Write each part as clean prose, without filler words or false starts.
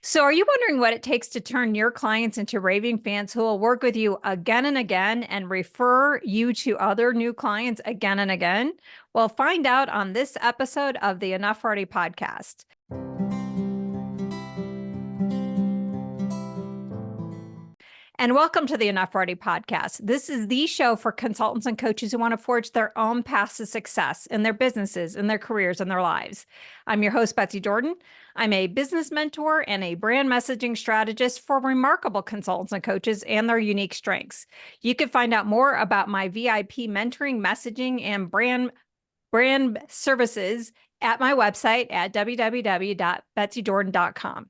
So, are you wondering what it takes to turn your clients into raving fans who will work with you again and again and refer you to other new clients again and again? Well, find out on this episode of the Enough Already podcast. And welcome to the Enough Already podcast. This is the show for consultants and coaches who want to forge their own paths to success in their businesses, in their careers, and their lives. I'm your host, Betsy Jordyn. I'm a business mentor and a brand messaging strategist for remarkable consultants and coaches and their unique strengths. You can find out more about my VIP mentoring, messaging, and brand services at my website at www.betsydordan.com.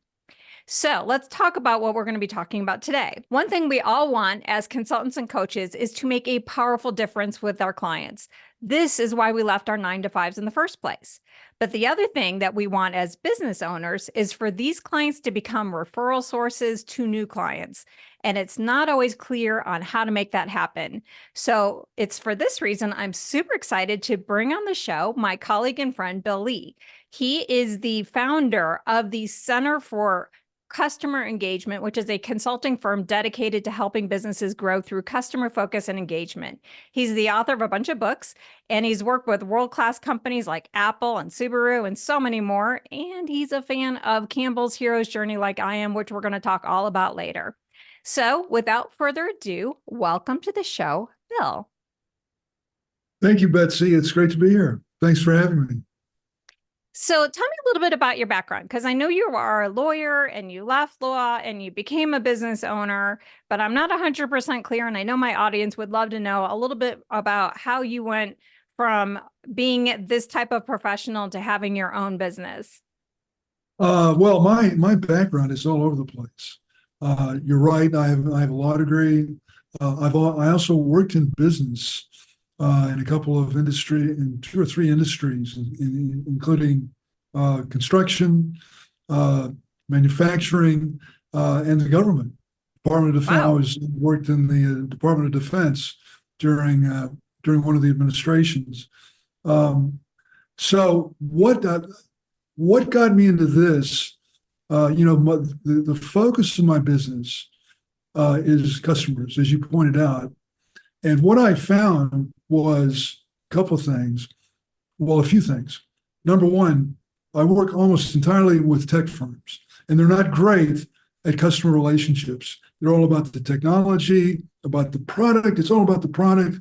So let's talk about what we're going to be talking about today. One thing we all want as consultants and coaches is to make a powerful difference with our clients. This is why we left our 9-to-5s in the first place. But the other thing that we want as business owners is for these clients to become referral sources to new clients. And it's not always clear on how to make that happen. So it's for this reason I'm super excited to bring on the show my colleague and friend, Bill Lee. He is the founder of the Center for Customer Engagement, which is a consulting firm dedicated to helping businesses grow through customer focus and engagement. He's the author of a bunch of books, and he's worked with world-class companies like Apple and Subaru and so many more. And he's a fan of Campbell's Hero's Journey like I am, which we're going to talk all about later. So without further ado, welcome to the show, Bill. Thank you, Betsy. It's great to be here. Thanks for having me. So tell me a little bit about your background, because I know you are a lawyer and you left law and you became a business owner, but I'm not 100% clear. And I know my audience would love to know a little bit about how you went from being this type of professional to having your own business. Well, my background is all over the place. You're right. I have a law degree. I also worked in business in a couple of in 2 or 3 industries, including construction, manufacturing, and the government. Department of Defense. Wow. I worked in the Department of Defense during one of the administrations. So what got me into this? The focus of my business is customers, as you pointed out. And what I found was a couple of things. Well, a few things. Number one, I work almost entirely with tech firms, and they're not great at customer relationships. They're all about the technology, about the product. It's all about the product,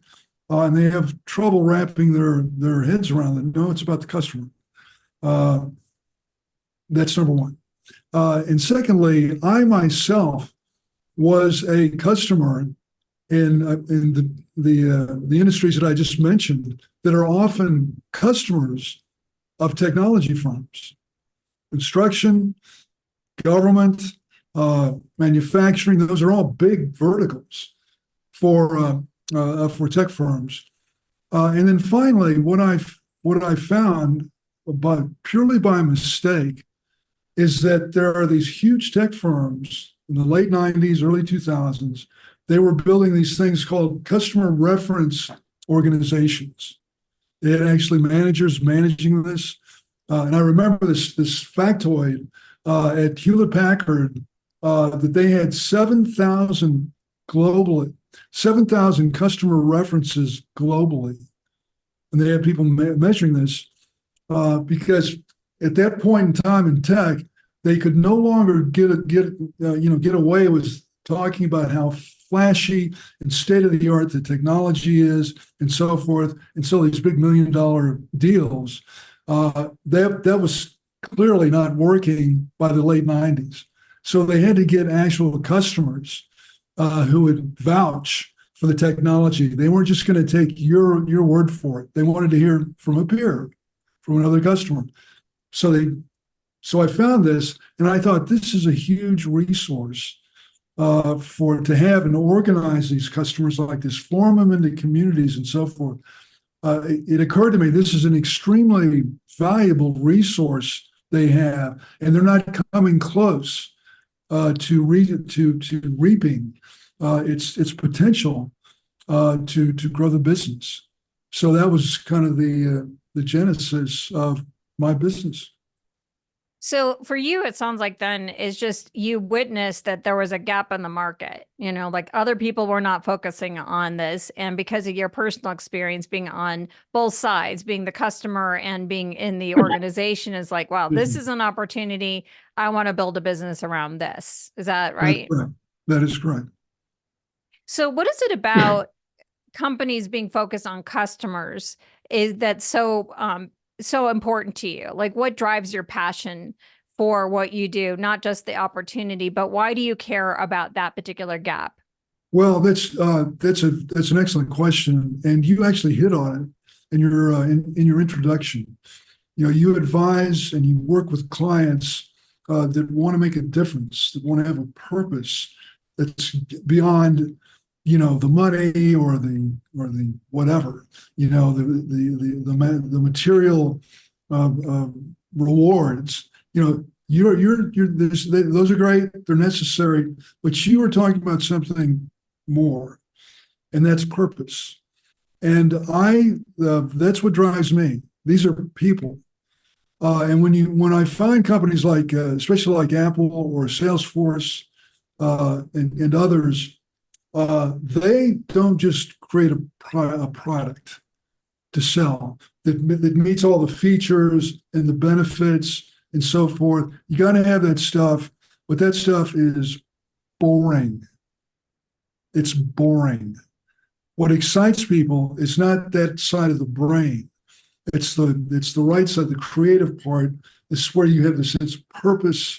and they have trouble wrapping their heads around it. No, it's about the customer. That's number one. And secondly, I myself was a customer in the industries that I just mentioned that are often customers of technology firms, construction, government, manufacturing. Those are all big verticals for tech firms. And then finally, what I found, purely by mistake, is that there are these huge tech firms in the late 90s, early 2000s. They were building these things called customer reference organizations. They had actually managers managing this. And I remember this factoid at Hewlett Packard that they had 7,000 globally, 7,000 customer references globally. And they had people measuring this because at that point in time in tech, they could no longer get away with talking about how flashy and state-of-the-art the technology is and so forth, and so these big $1 million deals. That was clearly not working by the late 90s. So they had to get actual customers who would vouch for the technology. They weren't just going to take your word for it. They wanted to hear from a peer, from another customer. So I found this, and I thought this is a huge resource to have and organize these customers like this, form them into communities and so forth. It occurred to me this is an extremely valuable resource they have, and they're not coming close to reaping its potential to grow the business. So that was kind of the genesis of my business. So for you, it sounds like then is just you witnessed that there was a gap in the market, like other people were not focusing on this. And because of your personal experience being on both sides, being the customer and being in the organization is like, wow, this Mhm. is an opportunity. I want to build a business around this. Is that That's right? correct. That is correct. So what is it about companies being focused on customers is that so important to you? Like what drives your passion for what you do, not just the opportunity, but why do you care about that particular gap? Well, that's an excellent question, and you actually hit on it in your introduction. You advise and you work with clients that want to make a difference, that want to have a purpose that's beyond, the money or the whatever, the material uh, rewards. Those are great, they're necessary, but you were talking about something more, and that's purpose. And that's what drives me. These are people. And when I find companies like, especially like Apple or Salesforce and others, they don't just create a product to sell that meets all the features and the benefits and so forth. You got to have that stuff, but that stuff is boring. It's boring. What excites people is not that side of the brain. It's the right side, the creative part. This is where you have the sense of purpose,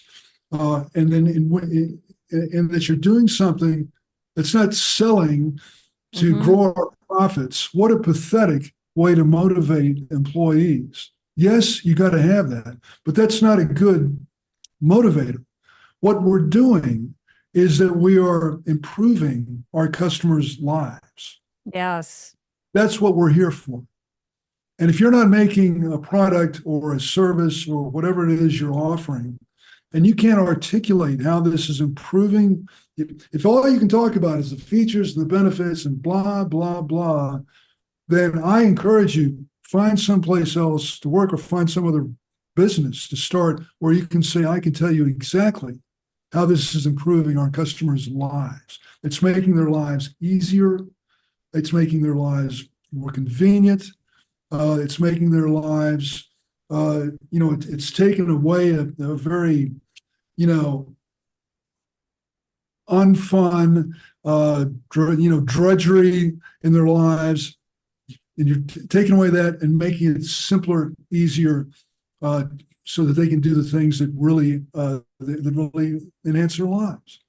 and then in that you're doing something that's not selling to Mm-hmm. grow our profits. What a pathetic way to motivate employees. Yes, you got to have that, but that's not a good motivator. What we're doing is that we are improving our customers' lives. Yes. That's what we're here for. And if you're not making a product or a service or whatever it is you're offering, and you can't articulate how this is improving, if all you can talk about is the features and the benefits and blah, blah, blah, then I encourage you, find someplace else to work or find some other business to start where you can say, I can tell you exactly how this is improving our customers' lives. It's making their lives easier. It's making their lives more convenient. It's making their lives, it's taken away a very, unfun, drudgery in their lives. And you're taking away that and making it simpler, easier, so that they can do the things that really enhance their lives.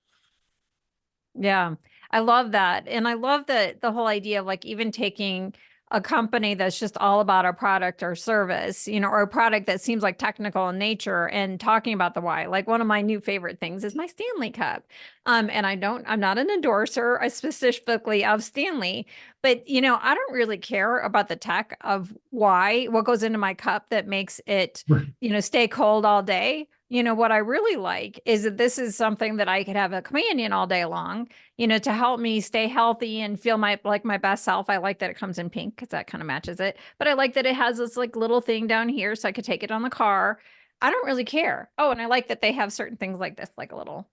Yeah, I love that. And I love the whole idea of like even taking a company that's just all about a product or service, or a product that seems like technical in nature and talking about the why. Like one of my new favorite things is my Stanley cup. And I'm not an endorser specifically of Stanley, but I don't really care about the tech of what goes into my cup that makes it, Right. stay cold all day. What I really like is that this is something that I could have a companion all day long, to help me stay healthy and feel my best self. I like that it comes in pink because that kind of matches it. But I like that it has this like little thing down here so I could take it on the car. I don't really care. Oh, and I like that they have certain things like this, like a little,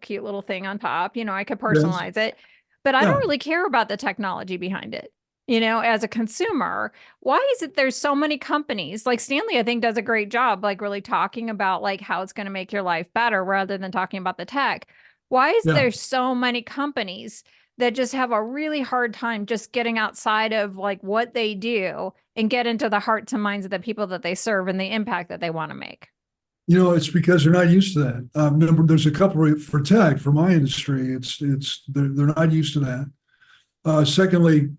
cute little thing on top. I could Yes. personalize it, but I don't Yeah. really care about the technology behind it. As a consumer, why is it there's so many companies like Stanley, I think does a great job, like really talking about like how it's going to make your life better rather than talking about the tech. Why is Yeah. there so many companies that just have a really hard time just getting outside of like what they do and get into the hearts and minds of the people that they serve and the impact that they want to make? It's because they're not used to that. There's a couple for tech, for my industry. They're not used to that. Secondly,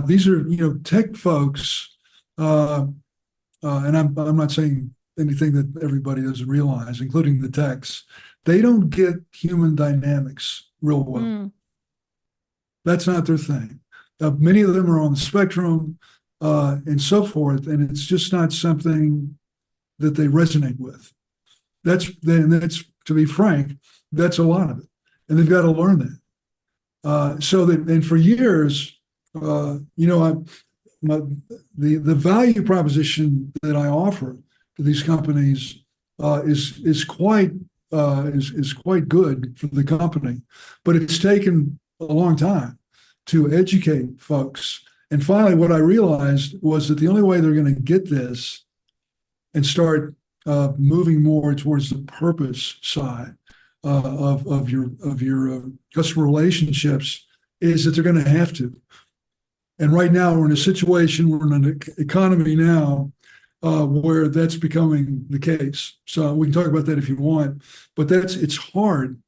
these are tech folks, and I'm not saying anything that everybody doesn't realize, including the techs. They don't get human dynamics real well. Mm, That's not their thing. Many of them are on the spectrum and so forth, and it's just not something that they resonate with. That's to be frank, that's a lot of it, and they've got to learn that. And for years, my, the value proposition that I offer to these companies is quite good for the company, but it's taken a long time to educate folks. And finally, what I realized was that the only way they're going to get this and start moving more towards the purpose side of your customer relationships is that they're going to have to. And right now, we're in a situation, we're in an economy now where that's becoming the case. So we can talk about that if you want, but it's hard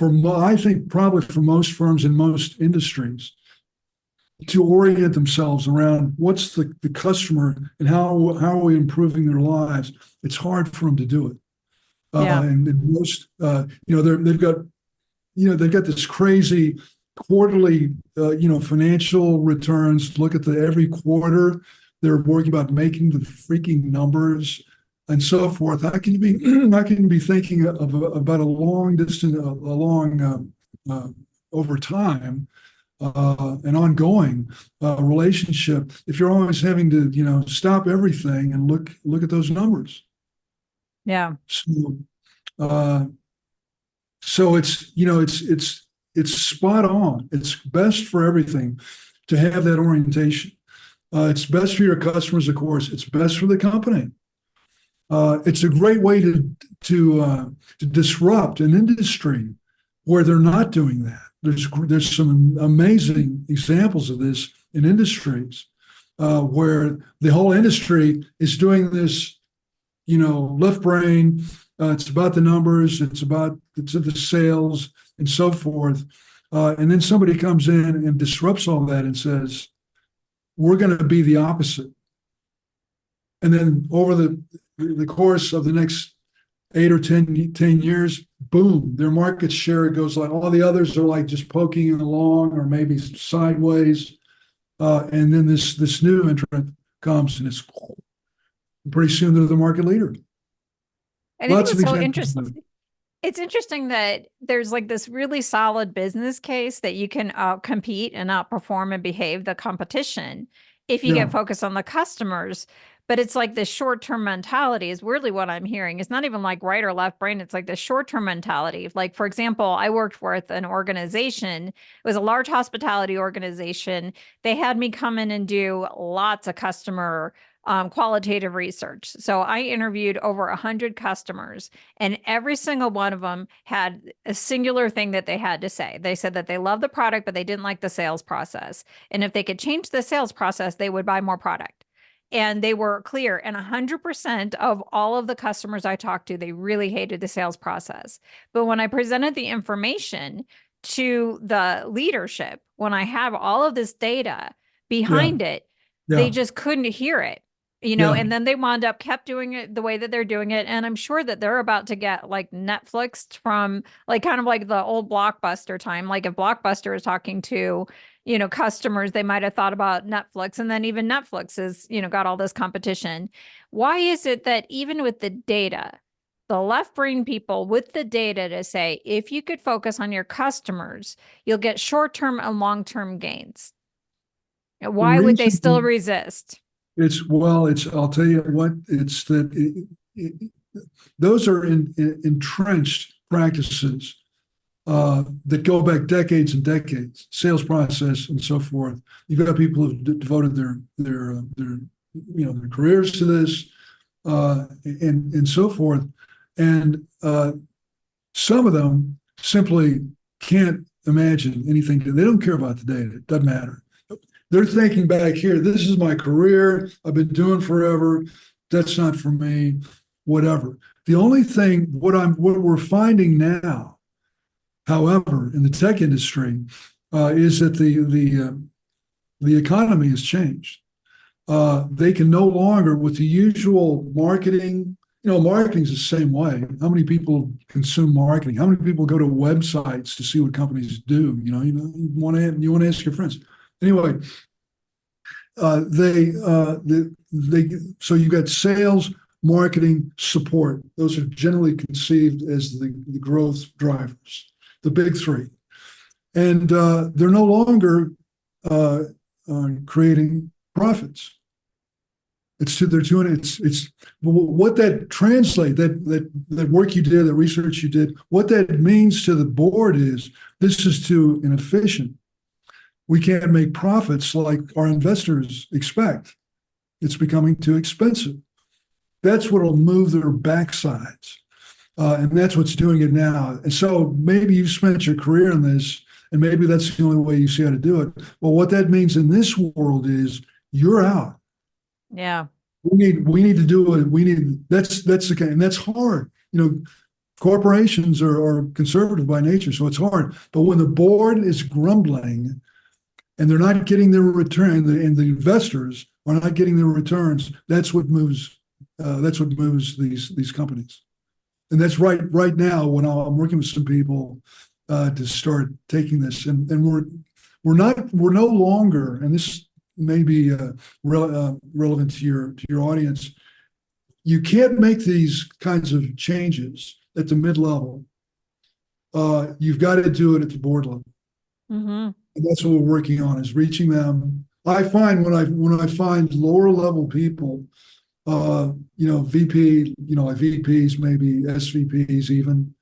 I think probably for most firms in most industries to orient themselves around what's the customer and how are we improving their lives. It's hard for them to do it. And most, they've got this crazy quarterly, financial returns. Look at every quarter. They're working about making the freaking numbers and so forth. How can you be thinking about a long distance, over time, an ongoing relationship if you're always having to, stop everything and look at those numbers? Yeah. So it's spot on. It's best for everything to have that orientation. It's best for your customers, of course. It's best for the company. It's a great way to disrupt an industry where they're not doing that. There's some amazing examples of this in industries where the whole industry is doing this, left brain. It's about the numbers. It's the sales and so forth. And then somebody comes in and disrupts all that and says, we're going to be the opposite. And then over the course of the next 8 or 10 years, boom, their market share goes like all the others are like just poking along or maybe sideways. And then this new entrant comes and it's pretty soon they're the market leader. And I think it's so interesting. It's interesting that there's like this really solid business case that you can compete and outperform and behave the competition if you get focused on the customers. But it's like the short-term mentality is really what I'm hearing. It's not even like right or left brain. It's like the short-term mentality. Like, for example, I worked with an organization. It was a large hospitality organization. They had me come in and do lots of customer qualitative research. So I interviewed over 100 customers, and every single one of them had a singular thing that they had to say. They said that they loved the product, but they didn't like the sales process. And if they could change the sales process, they would buy more product. And they were clear. And 100% of all of the customers I talked to, they really hated the sales process. But when I presented the information to the leadership, when I have all of this data behind it, they just couldn't hear it. And then they kept doing it the way that they're doing it. And I'm sure that they're about to get like Netflixed from like kind of like the old Blockbuster time. Like if Blockbuster is talking to, customers, they might have thought about Netflix. And then even Netflix is, got all this competition. Why is it that even with the data, the left brain people with the data to say, if you could focus on your customers, you'll get short-term and long-term gains? Why would they still resist? I'll tell you what, it's that those are entrenched practices that go back decades and decades, sales process and so forth. You've got people who've devoted their careers to this and so forth. And some of them simply can't imagine anything. They don't care about the data. It doesn't matter. They're thinking back here, this is my career, I've been doing forever, that's not for me, whatever. The only thing, what we're finding now, however, in the tech industry, is that the economy has changed. They can no longer, with the usual marketing, marketing is the same way. How many people consume marketing? How many people go to websites to see what companies do? You want to ask your friends. Anyway, so you've got sales, marketing, support. Those are generally conceived as the growth drivers, the big three. And they're no longer creating profits. they're doing it's what that translate that work you did, the research you did, what that means to the board is this is too inefficient. We can't make profits like our investors expect. It's becoming too expensive. That's what'll move their backsides. And that's what's doing it now. And so maybe you've spent your career in this, and maybe that's the only way you see how to do it. Well, what that means in this world is you're out. Yeah. We need to do it. That's the kind, and that's hard. Corporations are conservative by nature, so it's hard. But when the board is grumbling and they're not getting their return, and the investors are not getting their returns, that's what moves. That's what moves these companies. And that's right now when I'm working with some people to start taking this, and we're no longer, and this may be relevant to your audience. You can't make these kinds of changes at the mid-level. You've got to do it at the board level. Mm-hmm. And that's what we're working on, is reaching them. I find when I find lower level people, VP, like VPs, maybe SVPs even,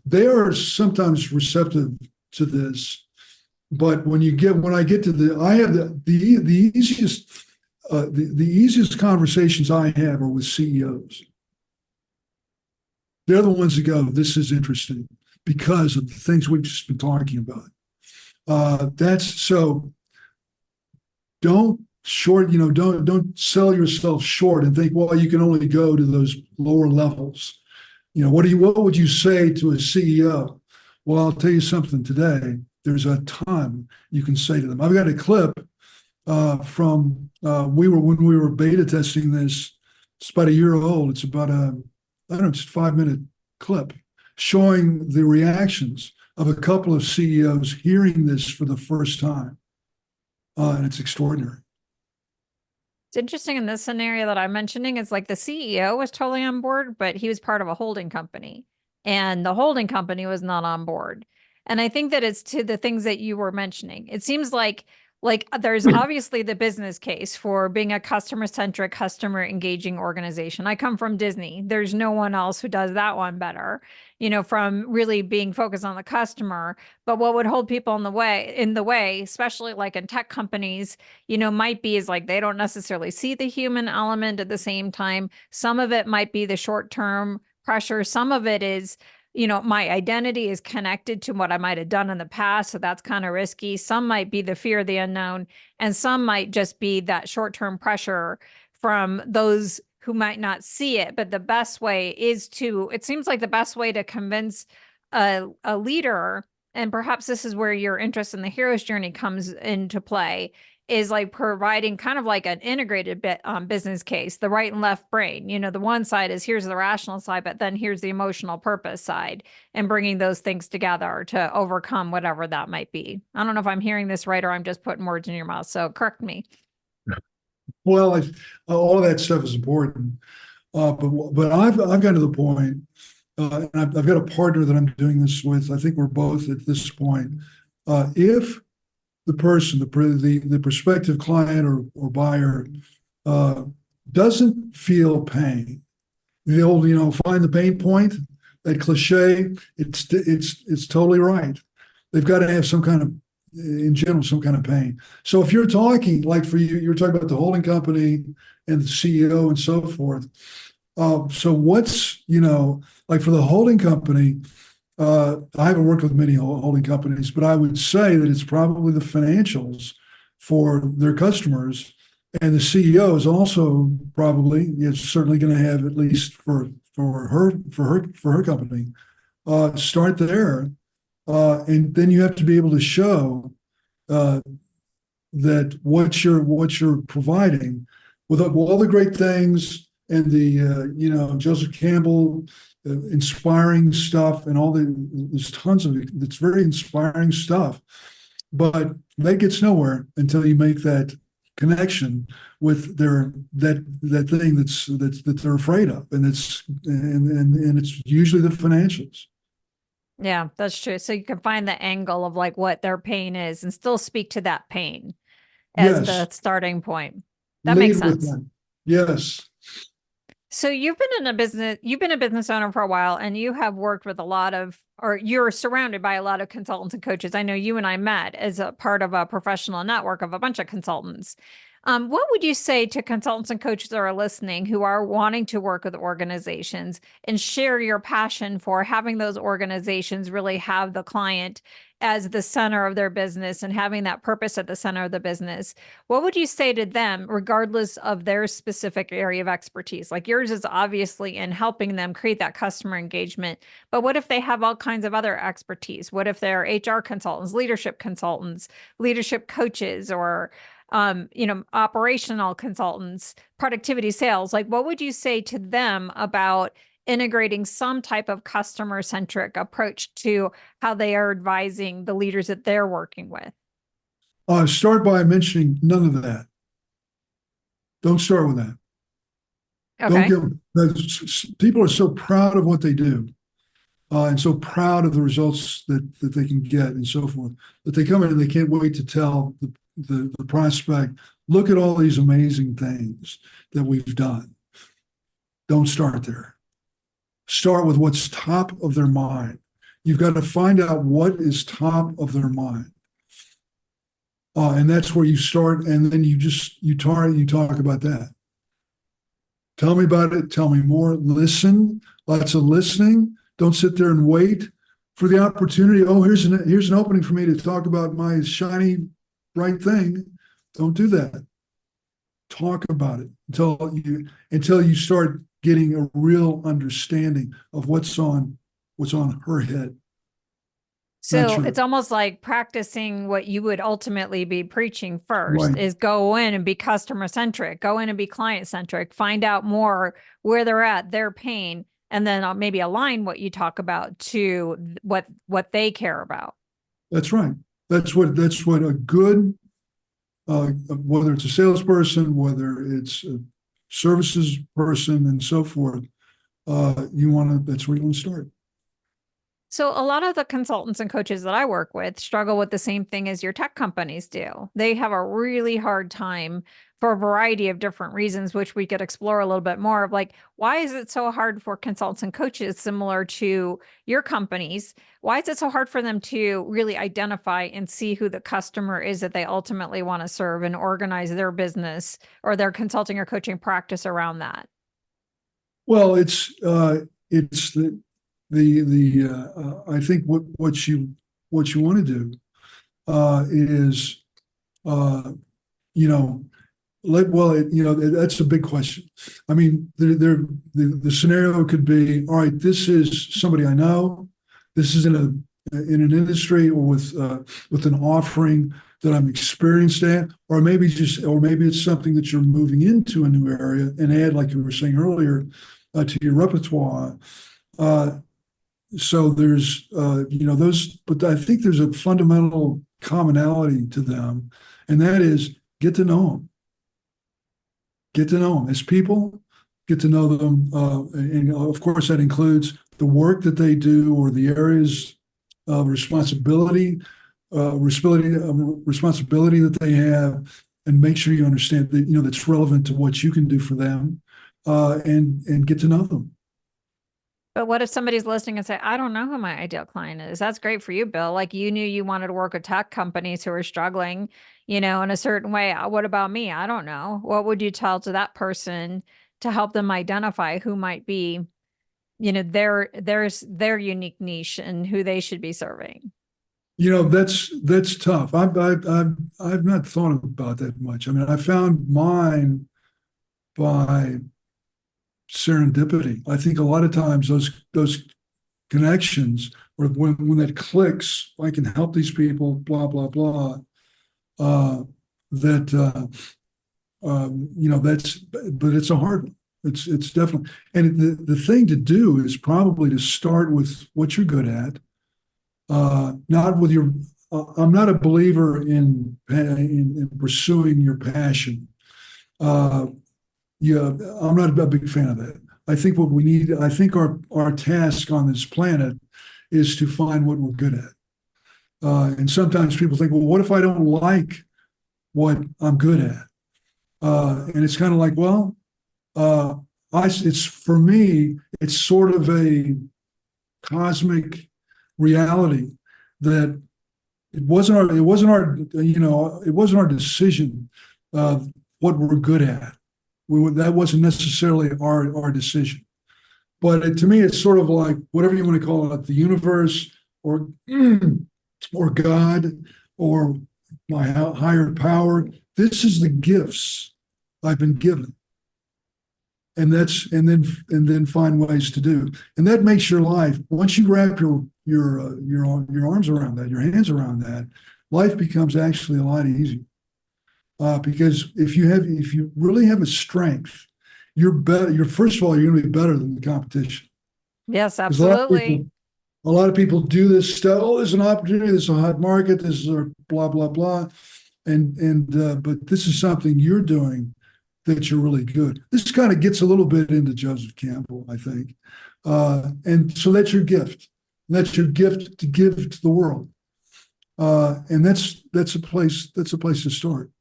they are sometimes receptive to this. But when I get to I have the easiest conversations I have are with CEOs. They're the ones that go, this is interesting because of the things we've just been talking about. Don't sell yourself short and think, well, you can only go to those lower levels. What would you say to a CEO? Well, I'll tell you something today. There's a ton you can say to them. I've got a clip from when we were beta testing this. It's about a year old. It's about just a 5-minute clip showing the reactions of a couple of CEOs hearing this for the first time. And it's extraordinary. It's interesting in this scenario that I'm mentioning is like the CEO was totally on board, but he was part of a holding company and the holding company was not on board. And I think that it's to the things that you were mentioning. It seems like there's obviously the business case for being a customer-centric, customer-engaging organization. I come from Disney. There's no one else who does that one better, from really being focused on the customer. But what would hold people in the way, especially like in tech companies, might be is like they don't necessarily see the human element at the same time. Some of it might be the short-term pressure. Some of it is my identity is connected to what I might have done in the past. So that's kind of risky. Some might be the fear of the unknown, and some might just be that short-term pressure from those who might not see it. But the best way it seems like the best way to convince a leader, and perhaps this is where your interest in the hero's journey comes into play, is like providing kind of like an integrated business case, the right and left brain. The one side is here's the rational side, but then here's the emotional purpose side, and bringing those things together to overcome whatever that might be. I don't know if I'm hearing this right or I'm just putting words in your mouth. So correct me. Well, all of that stuff is important. But I've gotten to the point, and I've got a partner that I'm doing this with. I think we're both at this point. If the person, the prospective client or buyer doesn't feel pain, the old, find the pain point, that cliche, it's totally right. They've got to have some kind of, in general, some kind of pain. So if you're talking, like for you're talking about the holding company and the CEO and so forth. So what's, like for the holding company, I haven't worked with many holding companies, but I would say that it's probably the financials for their customers, and the CEO is also probably, it's certainly going to have, at least for her company, start there, and then you have to be able to show that what you're providing with all the great things and the Joseph Campbell inspiring stuff and there's tons of it. It's very inspiring stuff, but that gets nowhere until you make that connection with that thing that they're afraid of, and it's usually the financials. Yeah, that's true. So you can find the angle of like what their pain is and still speak to that pain as the starting point. That makes sense. Yes. So you've been a business owner for a while, and you have worked with a lot of, or you're surrounded by a lot of consultants and coaches. I know you and I met as a part of a professional network of a bunch of consultants. What would you say to consultants and coaches that are listening who are wanting to work with organizations and share your passion for having those organizations really have the client as the center of their business and having that purpose at the center of the business? What would you say to them, regardless of their specific area of expertise? Like yours is obviously in helping them create that customer engagement, but what if they have all kinds of other expertise? What if they're HR consultants, leadership coaches, or operational consultants, productivity sales? Like, what would you say to them about integrating some type of customer centric approach to how they are advising the leaders that they're working with? Start by mentioning none of that. Don't start with that. Don't Okay. get people are so proud of what they do, and so proud of the results that they can get and so forth, that they come in and they can't wait to tell the prospect, look at all these amazing things that we've done. Don't start there. Start with what's top of their mind. You've got to find out what is top of their mind. And that's where you start, and then you talk about that. Tell me about it. Tell me more. Listen. Lots of listening. Don't sit there and wait for the opportunity. Oh, here's an opening for me to talk about my shiny, bright thing. Don't do that. Talk about it until you start getting a real understanding of what's on her head. So it's almost like practicing what you would ultimately be preaching first Right. is go in and be customer centric, go in and be client centric, find out more where they're at, their pain, and then maybe align what you talk about to what they care about. That's right. That's what a good, whether it's a salesperson, whether it's a services person, and so forth, that's where you want to start. So a lot of the consultants and coaches that I work with struggle with the same thing as your tech companies do. They have a really hard time for a variety of different reasons, which we could explore a little bit more of, like, why is it so hard for consultants and coaches similar to your companies? Why is it so hard for them to really identify and see who the customer is that they ultimately want to serve and organize their business or their consulting or coaching practice around that? Well, it's I think what you want to do is that's a big question. I mean, the scenario could be, all right, this is somebody I know, this is in an industry or with an offering that I'm experienced at, or maybe it's something that you're moving into a new area and add, like you were saying earlier, to your repertoire. So there's those, but I think there's a fundamental commonality to them, and that is get to know them. Get to know them as people. Get to know them, and of course that includes the work that they do or the areas of responsibility that they have, and make sure you understand that that's relevant to what you can do for them, and get to know them. But what if somebody's listening and say, I don't know who my ideal client is? That's great for you, Bill. Like, you knew you wanted to work with tech companies who are struggling, in a certain way. What about me? I don't know. What would you tell to that person to help them identify who might be, their unique niche and who they should be serving? That's tough. I've not thought about that much. I mean, I found mine by serendipity. I think a lot of times those connections, or when that clicks, I can help these people, blah blah blah. That's but it's a hard one. It's definitely, and the thing to do is probably to start with what you're good at, not with your. I'm not a believer in pursuing your passion. Yeah, I'm not a big fan of that. I think what we need, I think our task on this planet is to find what we're good at. And sometimes people think, well, what if I don't like what I'm good at? And it's kind of like, well, Uh, it's for me, it's sort of a cosmic reality that it wasn't our decision of what we're good at. That wasn't necessarily our decision. But to me, it's sort of like whatever you want to call it, the universe or or God or my higher power. This is the gifts I've been given, and then find ways to do, and that makes your life. Once you wrap your arms around that, your hands around that, life becomes actually a lot easier. Because if you really have a strength, you're better. You're first of all, you're going to be better than the competition. Yes, Because absolutely. a lot of people do this stuff. Oh, there's an opportunity. There's a hot market. This is a blah blah blah, but this is something you're doing that you're really good. This kind of gets a little bit into Joseph Campbell, I think, and so that's your gift. That's your gift to give to the world, and that's a place to start.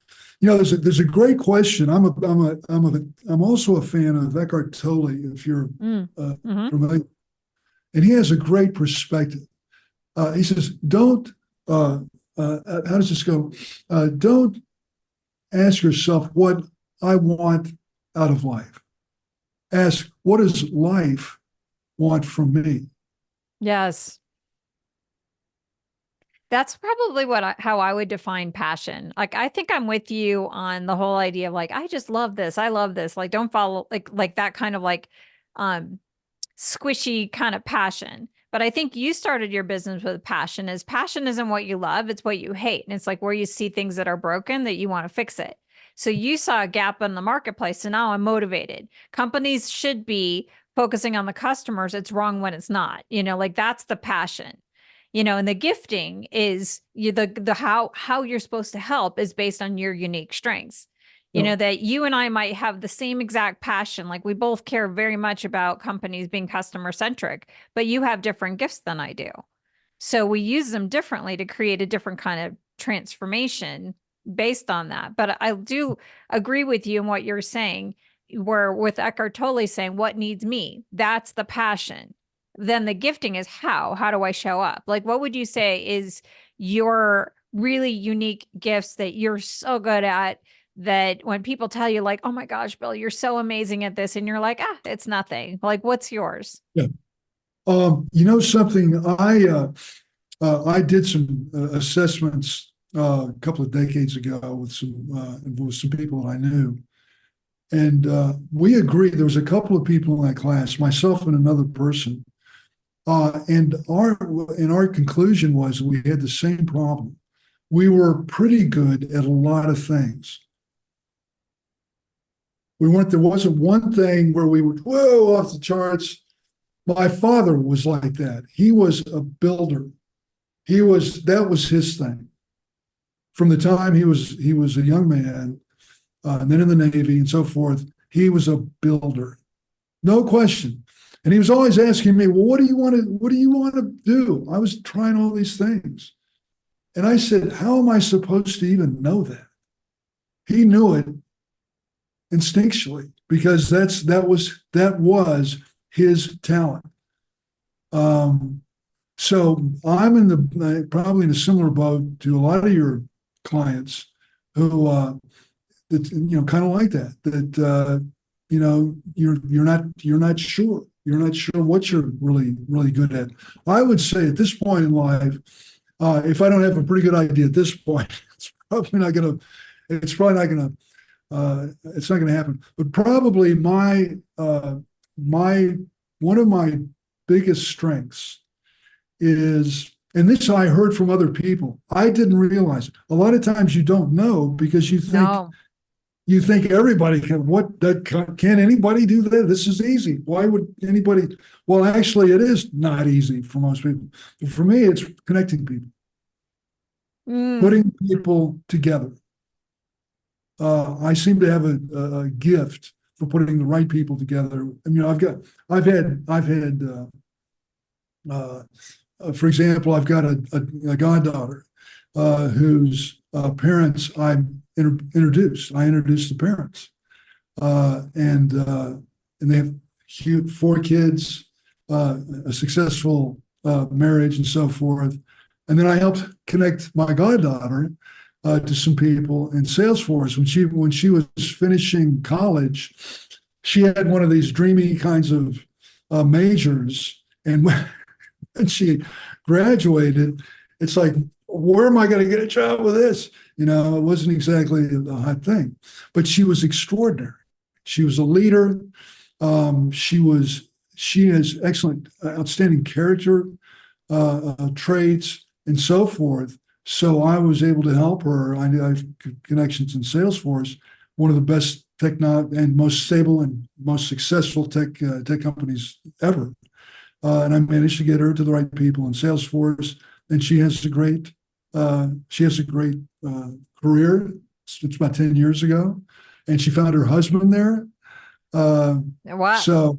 You know, there's a great question. I'm also a fan of Eckhart Tolle. If you're familiar, and he has a great perspective. He says, "Don't." How does this go? Don't ask yourself what I want out of life. Ask, what does life want from me? Yes. That's probably how I would define passion. Like, I think I'm with you on the whole idea of like, I just love this. I love this. Like, don't follow like that kind of like, um, squishy kind of passion. But I think you started your business with passion. Is passion isn't what you love, it's what you hate. And it's like where you see things that are broken that you want to fix it. So you saw a gap in the marketplace. So now I'm motivated. Companies should be focusing on the customers. It's wrong when it's not, like that's the passion. And the gifting is the how you're supposed to help is based on your unique strengths. No. That you and I might have the same exact passion. Like we both care very much about companies being customer centric, but you have different gifts than I do. So we use them differently to create a different kind of transformation based on that. But I do agree with you in what you're saying, where with Eckhart Tolle saying, what needs me? That's the passion. Then the gifting is how do I show up? Like, what would you say is your really unique gifts that you're so good at, that when people tell you like, oh my gosh, Bill, you're so amazing at this, and you're like, it's nothing. Like, what's yours? Yeah. Something I did some assessments a couple of decades ago with some people that I knew, and we agreed. There was a couple of people in that class, myself and another person, and our conclusion was we had the same problem. We were pretty good at a lot of things. There wasn't one thing where we were, whoa, off the charts. My father was like that. He was a builder. That was his thing. From the time he was a young man, and then in the Navy and so forth, he was a builder. No question. And he was always asking me, well, what do you want to do? I was trying all these things. And I said, how am I supposed to even know that? He knew it instinctually because that was his talent. So I'm probably in a similar boat to a lot of your clients who that kind of like that you're not sure what you're really good at. I would say at this point in life, if I don't have a pretty good idea at this point, it's not going to happen. But probably one of my biggest strengths is, and this I heard from other people, I didn't realize it. A lot of times you don't know because you think everybody can anybody do that? This is easy. Why would anybody? Well, actually, it is not easy for most people. But for me, it's connecting people, putting people together. I seem to have a gift for putting the right people together. I mean, I've had, for example, I've got a goddaughter whose parents I introduced. I introduced the parents. and they have four kids, a successful marriage, and so forth. And then I helped connect my goddaughter to some people in Salesforce when she was finishing college. She had one of these dreamy kinds of majors, and when she graduated, it's like, where am I going to get a job with this? You know, it wasn't exactly the hot thing, but she was extraordinary. She was a leader. She has excellent, outstanding character traits and so forth. So I was able to help her. I have connections in Salesforce, one of the best and most stable and most successful tech companies ever. And I managed to get her to the right people in Salesforce, and she has a great career. It's about 10 years ago, and she found her husband there. Wow. So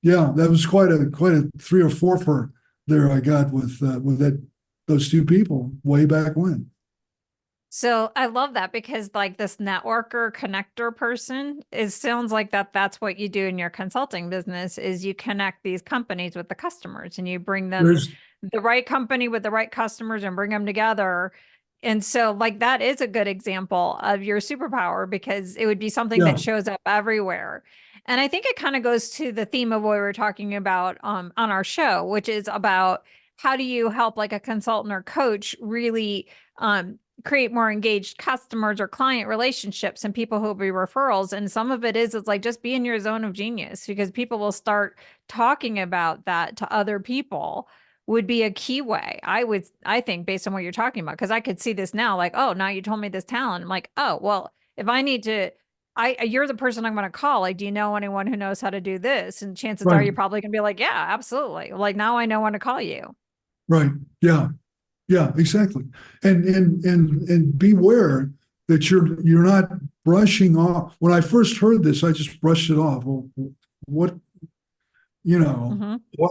yeah, that was quite a three or four for there I got with those two people way back when. So I love that because like this networker connector person sounds like that's what you do in your consulting business is you connect these companies with the customers and you bring them the right company with the right customers and bring them together. And so like that is a good example of your superpower because it would be something that shows up everywhere. And I think it kind of goes to the theme of what we were talking about on our show, which is about how do you help like a consultant or coach really create more engaged customers or client relationships and people who will be referrals. And some of it's like just be in your zone of genius because people will start talking about that to other people would be a key way. I think based on what you're talking about, because I could see this now, like, oh, now you told me this talent. I'm like, oh, well, if I need to, you're the person I'm going to call. Like, do you know anyone who knows how to do this? And chances are you're probably going to be like, yeah, absolutely. Like now I know when to call you. Right. Yeah. Yeah, exactly. And beware that you're not brushing off. When I first heard this, I just brushed it off. Well, what,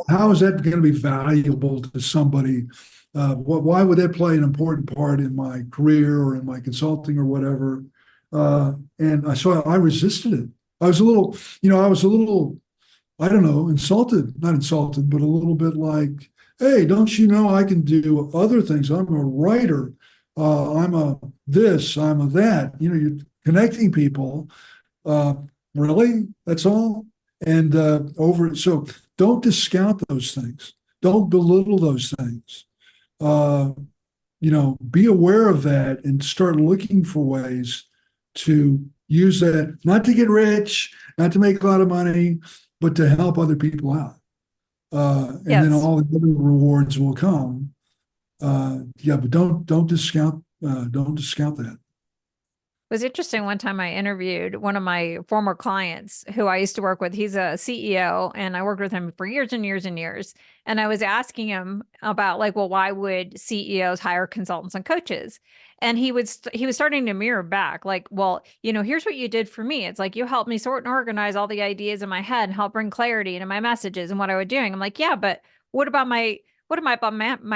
how is that going to be valuable to somebody? Why would that play an important part in my career or in my consulting or whatever? And I resisted it. I was a little, I don't know, not insulted, but a little bit like, hey, don't you know I can do other things? I'm a writer. I'm a this, I'm a that. You're connecting people. Really? That's all? And so don't discount those things. Don't belittle those things. Be aware of that and start looking for ways to use that, not to get rich, not to make a lot of money, but to help other people out. And then all the other rewards will come. But don't discount that. It was interesting. One time I interviewed one of my former clients who I used to work with. He's a CEO and I worked with him for years and years and years. And I was asking him about like, well, why would CEOs hire consultants and coaches? And he was starting to mirror back like, well, here's what you did for me. It's like you helped me sort and organize all the ideas in my head and help bring clarity into my messages and what I was doing. I'm like, yeah, but what about my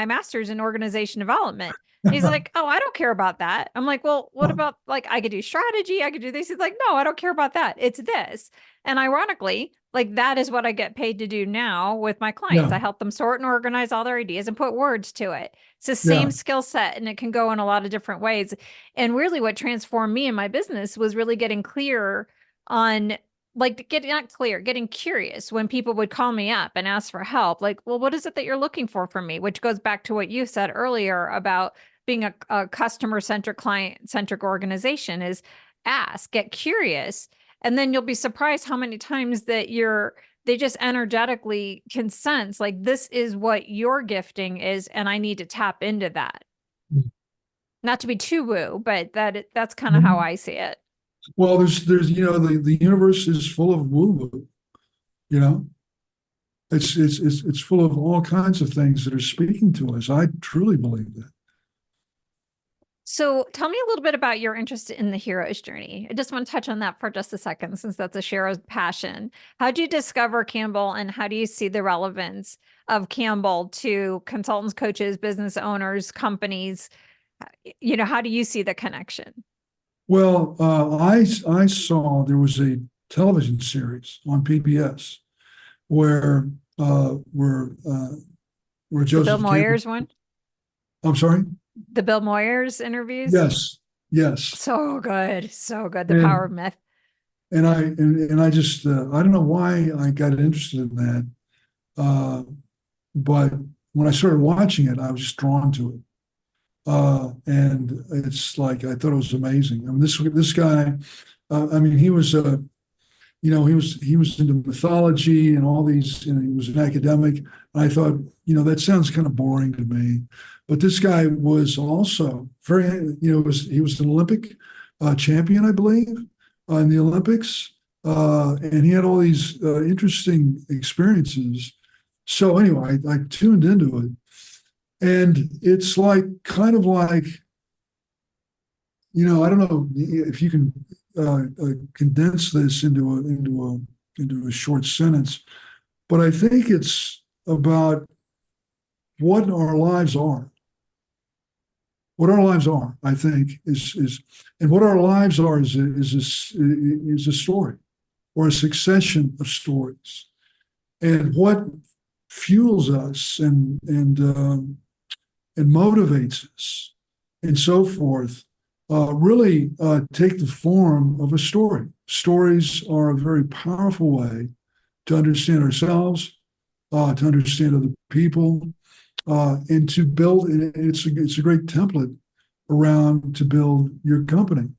master's in organization development? He's like, oh, I don't care about that. I'm like, well, what about like, I could do strategy. I could do this. He's like, no, I don't care about that. It's this. And ironically, like that is what I get paid to do now with my clients. I help them sort and organize all their ideas and put words to it. It's the same skill set and it can go in a lot of different ways. And really what transformed me in my business was really getting clear on like getting curious when people would call me up and ask for help. Like, well, what is it that you're looking for from me? Which goes back to what you said earlier about being a customer-centric, client-centric organization is get curious. And then you'll be surprised how many times that they just energetically can sense like, this is what your gifting is. And I need to tap into that. Not to be too woo, but that's kind of how I see it. Well, there's the universe is full of woo-woo, it's full of all kinds of things that are speaking to us. I truly believe that. So tell me a little bit about your interest in the hero's journey. I just want to touch on that for just a second, since that's a Cheryl's passion. How did you discover Campbell and how do you see the relevance of Campbell to consultants, coaches, business owners, companies? How do you see the connection? Well, I saw there was a television series on PBS where uh, where uh, where The Bill Joseph Campbell. Moyers one, I'm sorry. the Bill Moyers interviews. Yes, yes, So good. So good. The Power of and Myth. and I just I don't know why I got interested in that, but when I started watching it, I was just drawn to it. And it's like I thought it was amazing. I mean, this guy, I mean, he was he was into mythology and all these. He was an academic. And I thought, that sounds kind of boring to me. But this guy was also very, he was an Olympic champion, I believe, in the Olympics, and he had all these interesting experiences. So anyway, I tuned into it, and it's like kind of like, I don't know if you can condense this into a short sentence, but I think it's about what our lives are. What our lives are, I think, and what our lives are is a story or a succession of stories, and what fuels us and motivates us and so forth really take the form of a story. Stories are a very powerful way to understand ourselves, to understand other people, and to build. And it's a great template around to build your company.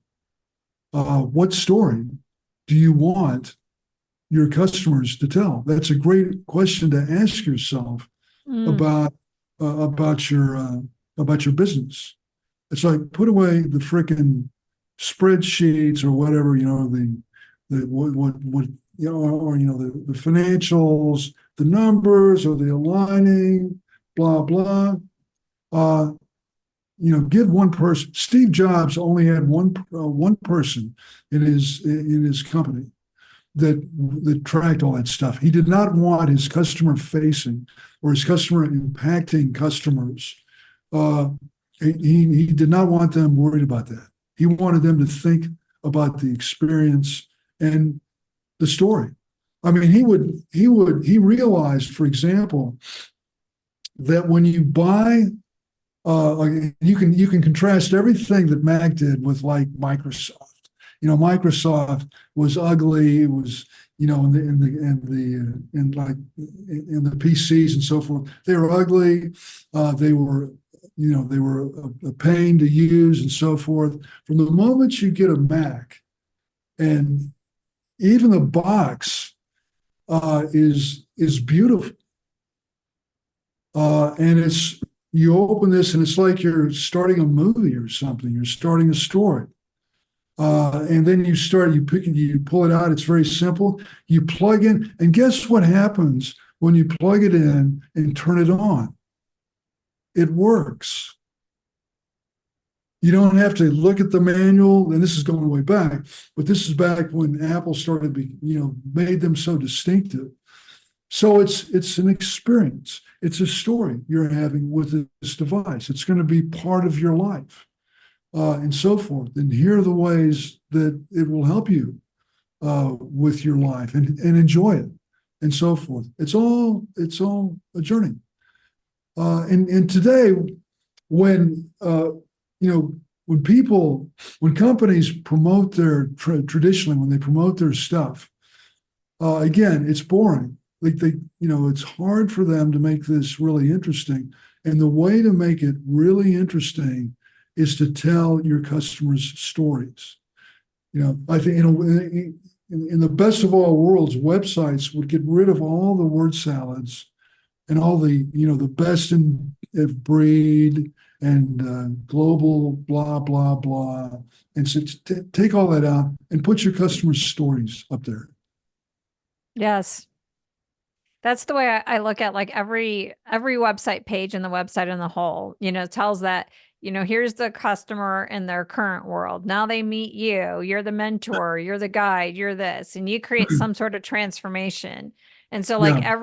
What story do you want your customers to tell? That's a great question to ask yourself about about your business. It's like put away the frickin' spreadsheets or whatever, the what or the financials, the numbers or the aligning, blah blah. Uh, give one person. Steve Jobs only had one person in his company that tracked all that stuff. He did not want his customer facing or his customer impacting customers. He did not want them worried about that. He wanted them to think about the experience and the story. I mean, he realized, for example, that when you buy, you can contrast everything that Mac did with like Microsoft. Microsoft was ugly. It was, in the PCs and so forth. They were ugly. They were a pain to use and so forth. From the moment you get a Mac, and even the box is beautiful, and you open this and it's like you're starting a movie or something. You're starting a story. And then you pull it out. It's very simple. You plug in, and guess what happens when you plug it in and turn it on? It works. You don't have to look at the manual, and this is going way back, but this is back when Apple started, made them so distinctive. So it's an experience. It's a story you're having with this device. It's going to be part of your life. And so forth. And here are the ways that it will help you with your life and enjoy it and so forth. It's all a journey. And today, when when companies promote traditionally, when they promote their stuff, again, it's boring. Like it's hard for them to make this really interesting. And the way to make it really interesting is to tell your customers stories. I think in the best of all worlds, websites would get rid of all the word salads and all the the best in breed and global blah blah blah, and so take all that out and put your customers' stories up there. Yes. That's the way I look at like every website page in the website in the whole, tells that, here's the customer in their current world. Now they meet you, you're the mentor, you're the guide, you're this, and you create some sort of transformation. And so like Yeah,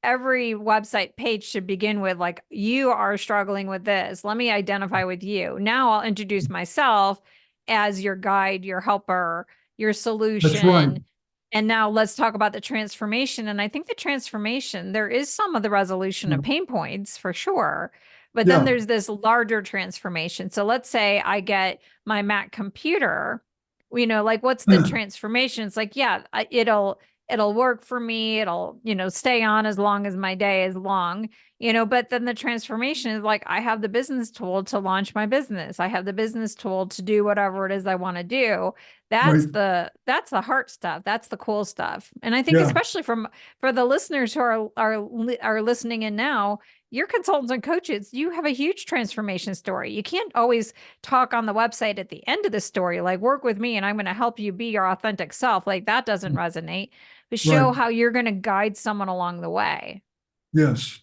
every website page should begin with like, you are struggling with this. Let me identify with you. Now I'll introduce myself as your guide, your helper, your that's right. solution. And now let's talk about the transformation. And I think the transformation, there is some of the resolution Yeah. of pain points for sure. But then Yeah. there's this larger transformation. So let's say I get my Mac computer, like what's the transformation? It's like, yeah, it'll work for me. It'll, stay on as long as my day is long, but then the transformation is like, I have the business tool to launch my business. I have the business tool to do whatever it is I want to do. Right. That's the heart stuff. That's the cool stuff. And I think Yeah. especially for the listeners who are listening in now, you're consultants and coaches, you have a huge transformation story. You can't always talk on the website at the end of the story, like work with me and I'm going to help you be your authentic self. Like that doesn't resonate, but Right. show how you're going to guide someone along the way. Yes.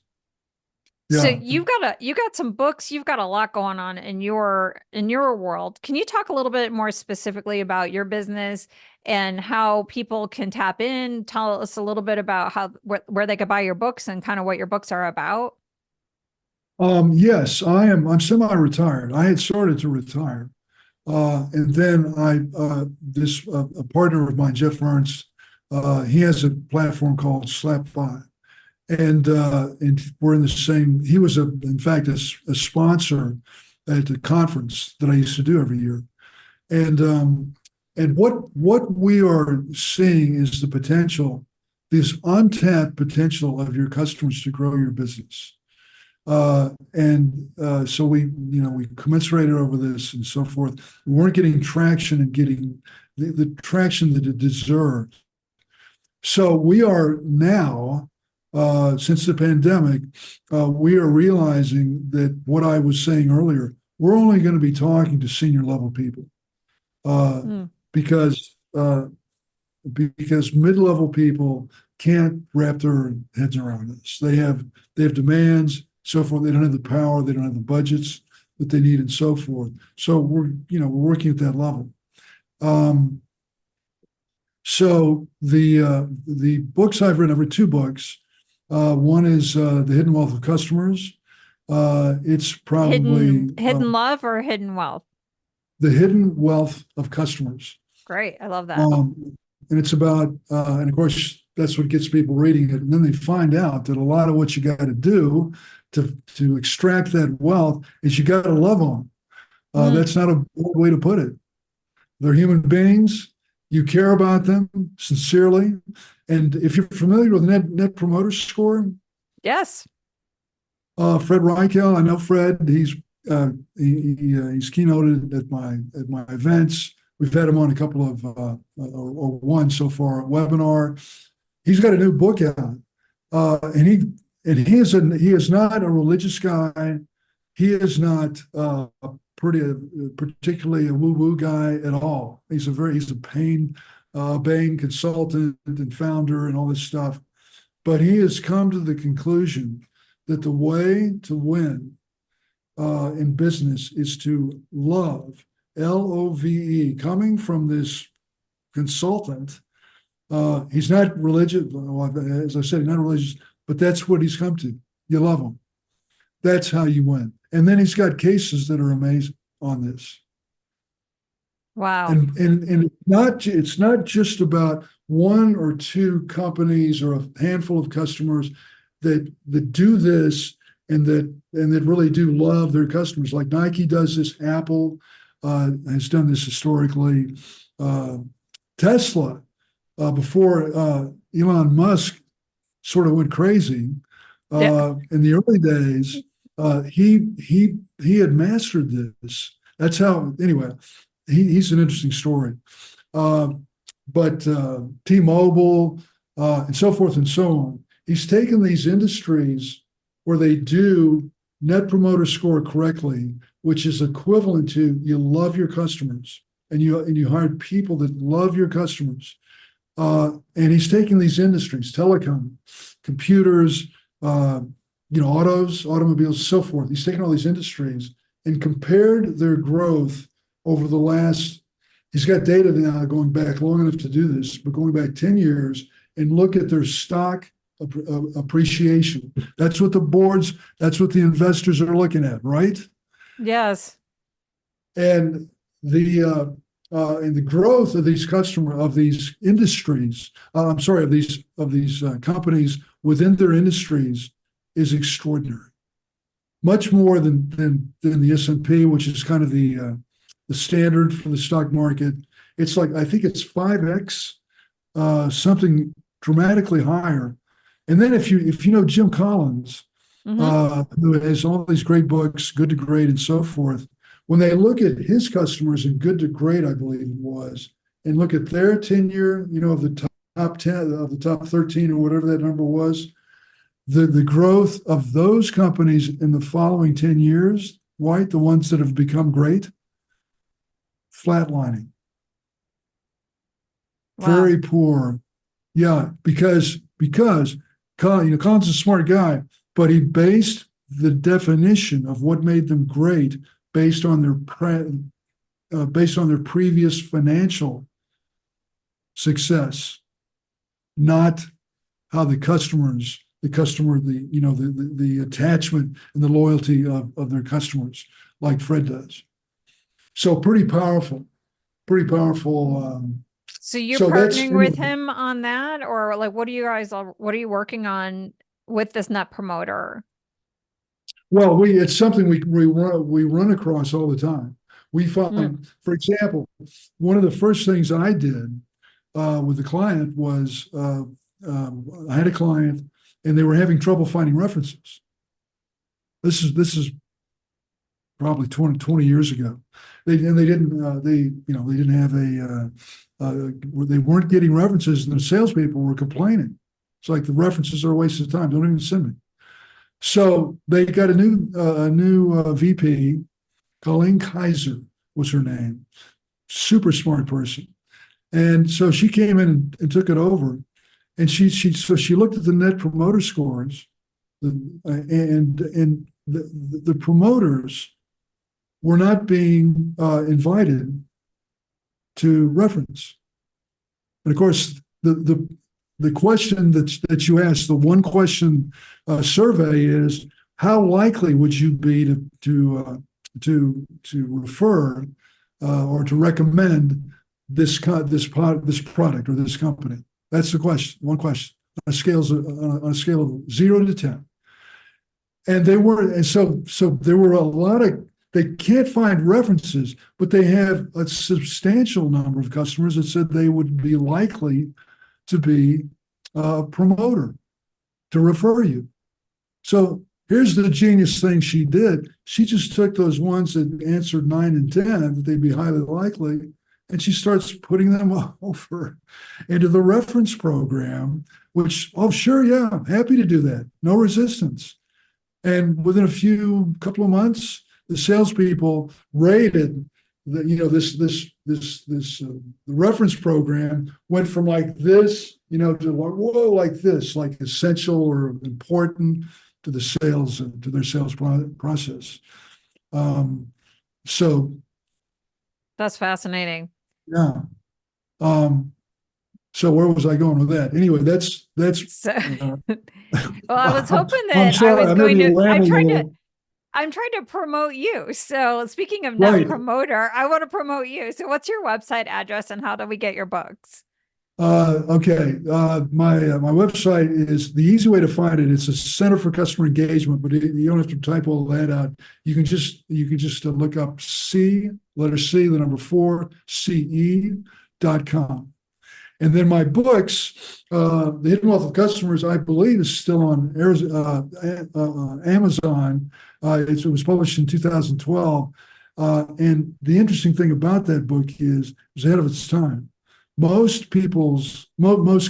So Yeah. you got some books, you've got a lot going on in your world. Can you talk a little bit more specifically about your business and how people can tap in? Tell us a little bit about where they could buy your books and kind of what your books are about. Yes, I'm semi-retired. I had started to retire. And then a partner of mine, Jeff Ernst, he has a platform called Slap Five. And we're in the same, he was in fact, a sponsor at the conference that I used to do every year. And what we are seeing is the potential, this untapped potential of your customers to grow your business. So we commiserated over this and so forth. We weren't getting traction and getting the traction that it deserved. So we are now, since the pandemic, we are realizing that what I was saying earlier, we're only going to be talking to senior level people, because mid-level people can't wrap their heads around this. They have demands, so forth. They don't have the power. They don't have the budgets that they need, and so forth. So we're working at that level. So the books I've written, two books. One is The Hidden Wealth of Customers. It's probably hidden love or hidden wealth. The Hidden Wealth of Customers. Great, I love that. And it's about, and of course, that's what gets people reading it. And then they find out that a lot of what you got to do to extract that wealth is you got to love them. That's not a bold way to put it. They're human beings. You care about them sincerely. And if you're familiar with Net Promoter Score, yes. Fred Reichel, I know Fred. He's keynoted at my events. We've had him on a couple of or one so far webinar. He's got a new book out, and he is not a religious guy. He is not particularly a woo-woo guy at all. He's a Bain consultant and founder and all this stuff. But he has come to the conclusion that the way to win in business is to love, Love, coming from this consultant. He's not religious, as I said, not religious, but that's what he's come to. You love him. That's how you win. And then he's got cases that are amazing on this. Wow. And it's not just about one or two companies or a handful of customers that do this and that really do love their customers. Like Nike does this, Apple has done this historically. Tesla, before Elon Musk sort of went crazy, in the early days, he had mastered this. That's how, anyway, he's an interesting story. But T-Mobile and so forth and so on, he's taken these industries where they do Net Promoter Score correctly, which is equivalent to you love your customers and you hired people that love your customers. And he's taking these industries, telecom, computers, automobiles, so forth. He's taken all these industries and compared their growth over the last, he's got data now going back long enough to do this, but going back 10 years and look at their stock appreciation. That's what that's what the investors are looking at, right? Yes. And and the growth of these industries, I'm sorry, of these companies within their industries is extraordinary. Much more than the S&P, which is kind of the standard for the stock market. It's like, I think it's 5x, something dramatically higher. And then if you know Jim Collins, who has all these great books, Good to Great and so forth, when they look at his customers in Good to Great, I believe it was, and look at their tenure, of the top 10, of the top 13 or whatever that number was, the growth of those companies in the following 10 years, the ones that have become great, flatlining. Wow. Very poor. Yeah, because Collins is a smart guy, but he based the definition of what made them great based on their previous financial success, not how the attachment and the loyalty of their customers, like Fred does. So pretty powerful. So you're partnering with him on that, or like, what are you working on with this net promoter? Well, it's something we run across all the time. We find, for example, one of the first things I did with the client was I had a client and they were having trouble finding references. This is probably 20 years ago. They didn't have they weren't getting references, and the salespeople were complaining. It's like, the references are a waste of time. Don't even send me. So they got a new VP, Colleen Kaiser was her name, super smart person, and so she came in and took it over, and she looked at the net promoter scores, and the promoters were not being invited to reference, and of course the question that you asked, the one question survey is, how likely would you be to refer or to recommend this product or this company? That's the question. One question on a scale of 0 to 10. And there were a lot of, they can't find references, but they have a substantial number of customers that said they would be likely to be a promoter, to refer you. So here's the genius thing she did. She just took those ones that answered 9 and 10, that they'd be highly likely, and she starts putting them over into the reference program, which, oh, sure, yeah, happy to do that. No resistance. And within a couple of months, the salespeople rated the reference program went from like this, to like, whoa, like this, like essential or important to their sales process. So that's fascinating. Yeah. So where was I going with that? Anyway, that's. So, well, I was hoping that I'm trying to promote you. So speaking of net promoter, I want to promote you. So what's your website address and how do we get your books? Okay. My website is, the easy way to find it. It's a Center for Customer Engagement, but you don't have to type all that out. You can just look up letter C, the number 4, CE.com. And then my books, The Hidden Wealth of Customers, I believe is still on Amazon. It was published in 2012. And the interesting thing about that book is it was ahead of its time. Most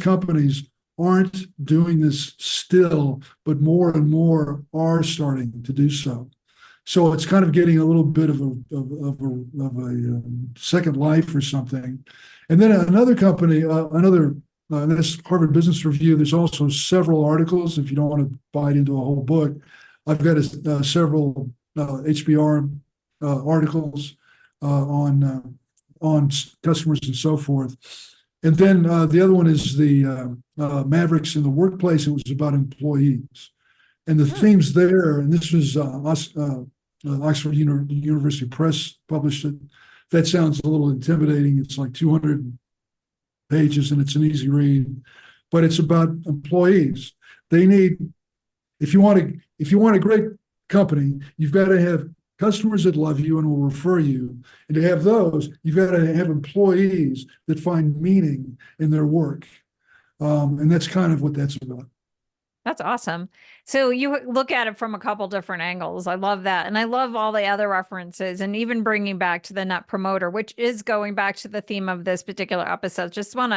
companies aren't doing this still, but more and more are starting to do so. So it's kind of getting a little bit of a second life or something. And then another company, that's Harvard Business Review. There's also several articles. If you don't want to bite into a whole book, I've got several HBR articles on customers and so forth. And then the other one is the Mavericks in the Workplace. It was about employees. And the themes there, and this was Oxford University Press published it. that sounds a little intimidating. It's like 200 pages and it's an easy read, but it's about employees. They need, if you want a great company, you've got to have customers that love you and will refer you. And to have those, you've got to have employees that find meaning in their work. And that's kind of what that's about. That's awesome. So you look at it from a couple different angles. I love that. And I love all the other references and even bringing back to the net promoter, which is going back to the theme of this particular episode. I just want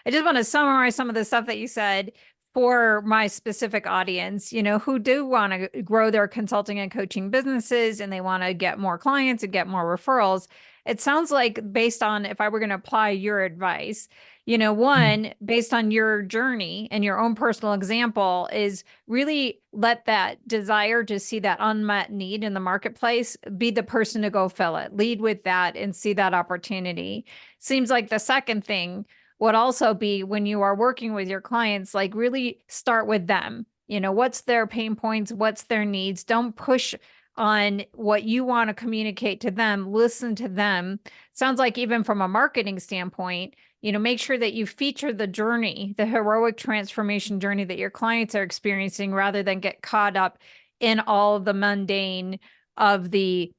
to summarize some of the stuff that you said for my specific audience, who do want to grow their consulting and coaching businesses and they want to get more clients and get more referrals. It sounds like, based on, if I were going to apply your advice, one, based on your journey and your own personal example, is really let that desire to see that unmet need in the marketplace be the person to go fill it. Lead with that and see that opportunity. Seems like the second thing would also be, when you are working with your clients, like really start with them. What's their pain points? What's their needs? Don't push on what you want to communicate to them. Listen to them. Sounds like, even from a marketing standpoint, make sure that you feature the journey, the heroic transformation journey that your clients are experiencing, rather than get caught up in all the mundane of the,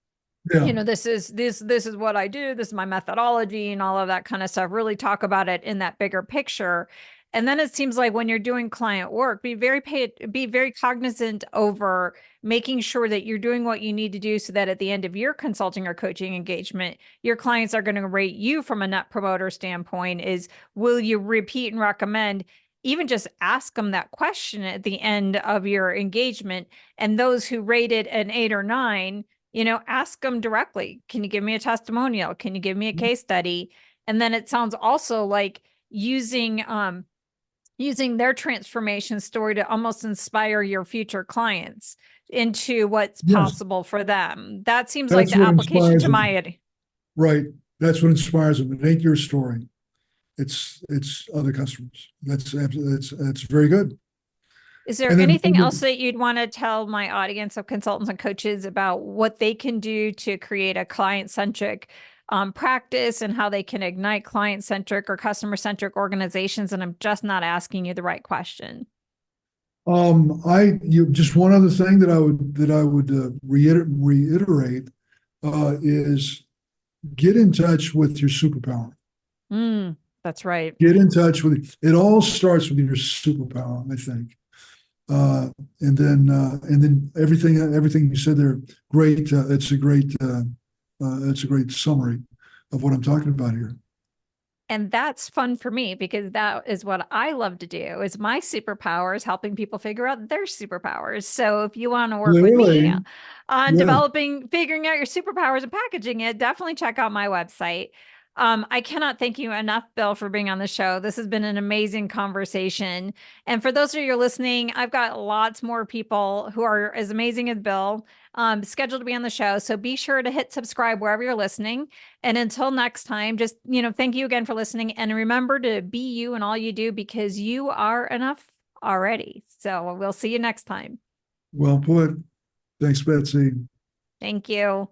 this is what I do, this is my methodology and all of that kind of stuff. Really talk about it in that bigger picture. And then it seems like, when you're doing client work, be very cognizant over making sure that you're doing what you need to do, so that at the end of your consulting or coaching engagement, your clients are going to rate you from a net promoter standpoint. Is, will you repeat and recommend? Even just ask them that question at the end of your engagement. And those who rated an 8 or 9, ask them directly. Can you give me a testimonial? Can you give me a case study? And then it sounds also like using their transformation story to almost inspire your future clients into what's possible for them. That seems like the application to my. Right. That's what inspires them. It ain't your story. It's other customers. That's very good. Is there anything else that you'd want to tell my audience of consultants and coaches about what they can do to create a client-centric practice, and how they can ignite client-centric or customer-centric organizations? And I'm just not asking you the right question. Just one other thing that I would reiterate is get in touch with your superpower. That's right. Get in touch with it. All starts with your superpower, I think. And then everything you said there, great. It's a great summary of what I'm talking about here. And that's fun for me, because that is what I love to do. Is my superpower is helping people figure out their superpowers. So if you want to work with me on figuring out your superpowers and packaging it, definitely check out my website. I cannot thank you enough, Bill, for being on the show. This has been an amazing conversation. And for those of you listening, I've got lots more people who are as amazing as Bill scheduled to be on the show. So be sure to hit subscribe wherever you're listening. And until next time, just, thank you again for listening. And remember to be you in all you do, because you are enough already. So we'll see you next time. Well put. Thanks, Betsy. Thank you.